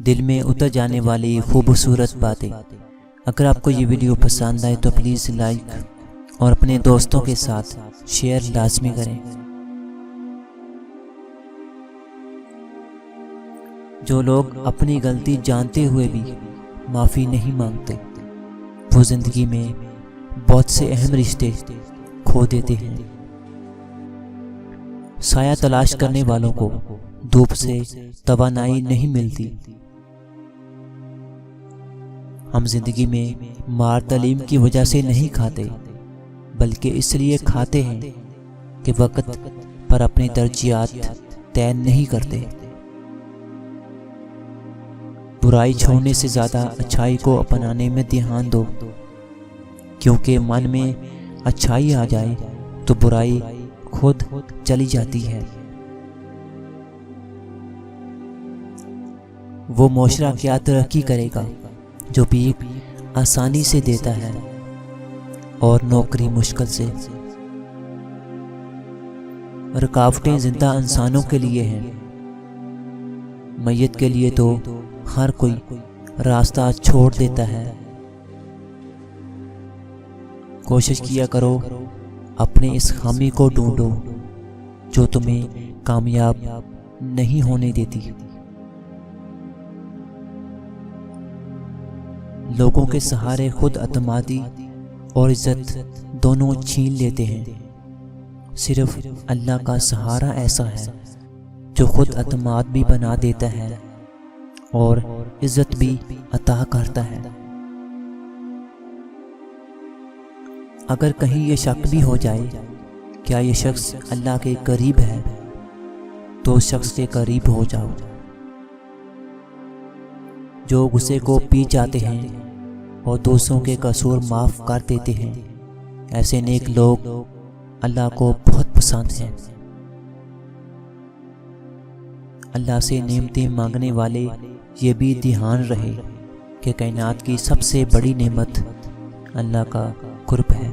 دل میں اتر جانے والی خوبصورت باتیں۔ اگر آپ کو یہ ویڈیو پسند آئے تو پلیز لائک اور اپنے دوستوں کے ساتھ شیئر لازمی کریں۔ جو لوگ اپنی غلطی جانتے ہوئے بھی معافی نہیں مانگتے وہ زندگی میں بہت سے اہم رشتے کھو دیتے ہیں۔ سایہ تلاش کرنے والوں کو دھوپ سے توانائی نہیں ملتی۔ ہم زندگی میں مار تعلیم کی وجہ سے نہیں کھاتے بلکہ اس لیے کھاتے ہیں کہ وقت پر اپنے ترجیحات طے نہیں کرتے۔ برائی چھوڑنے سے زیادہ اچھائی کو اپنانے میں دھیان دو، کیونکہ من میں اچھائی آ جائے تو برائی خود چلی جاتی ہے۔ وہ معاشرہ کیا ترقی کرے گا جو بھیک آسانی سے دیتا ہے اور نوکری مشکل سے۔ رکاوٹیں زندہ انسانوں کے لیے ہیں، میت کے لیے تو ہر کوئی راستہ چھوڑ دیتا ہے۔ کوشش کیا کرو اپنے اس خامی کو ڈھونڈو جو تمہیں کامیاب نہیں ہونے دیتی۔ لوگوں کے سہارے خود اعتمادی اور عزت دونوں چھین لیتے ہیں۔ صرف اللہ کا سہارا ایسا ہے جو خود اعتماد بھی بنا دیتا ہے اور عزت بھی عطا کرتا ہے۔ اگر کہیں یہ شک بھی ہو جائے کیا یہ شخص اللہ کے قریب ہے تو اس شخص کے قریب ہو جاؤ۔ جو غصے کو پی جاتے ہیں اور دوسروں کے قصور معاف کر دیتے ہیں، ایسے نیک لوگ اللہ کو بہت پسند ہیں۔ اللہ سے نعمتیں مانگنے والے یہ بھی دھیان رہے کہ کائنات کی سب سے بڑی نعمت اللہ کا قرب ہے۔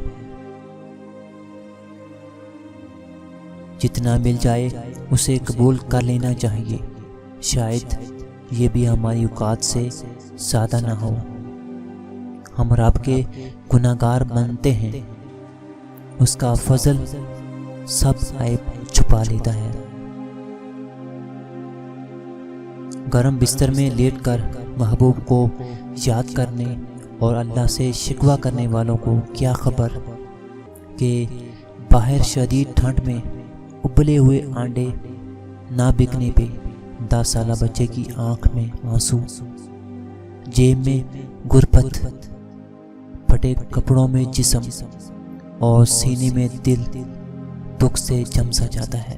جتنا مل جائے اسے قبول کر لینا چاہیے، شاید یہ بھی ہماری اوقات سے زیادہ نہ ہو۔ ہم رب کے گناہگار بنتے ہیں، اس کا فضل سب عیب چھپا لیتا ہے۔ گرم بستر میں لیٹ کر محبوب کو یاد کرنے اور اللہ سے شکوہ کرنے والوں کو کیا خبر کہ باہر شدید ٹھنڈ میں ابلے ہوئے انڈے نہ بکنے پہ 10 سالہ بچے کی آنکھ میں آنسو، جیب میں غربت، پھٹے کپڑوں میں جسم اور سینے میں دل دکھ سے جم سا جاتا ہے۔